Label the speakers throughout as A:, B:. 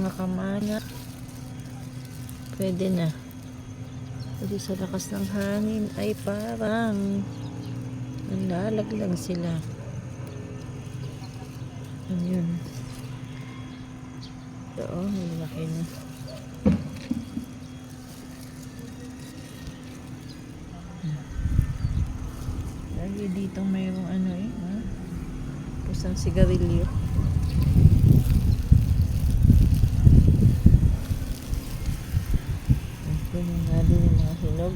A: mga kamana. Pwede na. Kasi sa lakas ng hangin ay parang nalalaglag sila. Ayun. Oo, malaki na. Lagi dito mayroong ano eh. Ha? Pusang sigarilyo. Puno nga din yung mga hinog.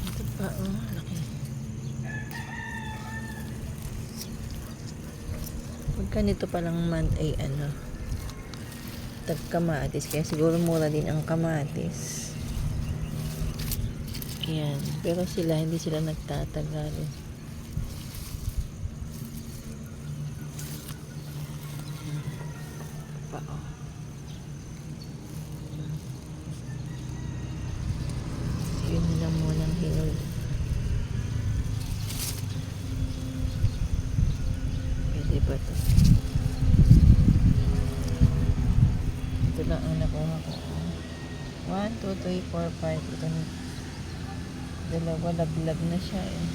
A: Ito pa, oh, laki. Pagka nito palang month ay ano, tag-kamatis. Kaya siguro mura din ang kamatis. Yan. Pero sila, hindi sila nagtatagal. Pa, oh. Yun lang munang hinog. Pwede ba ito? Ito lang ang nakuha ko. 1, 2, 3, 4, 5. Ito na. Dalawa, laglag na siya eh.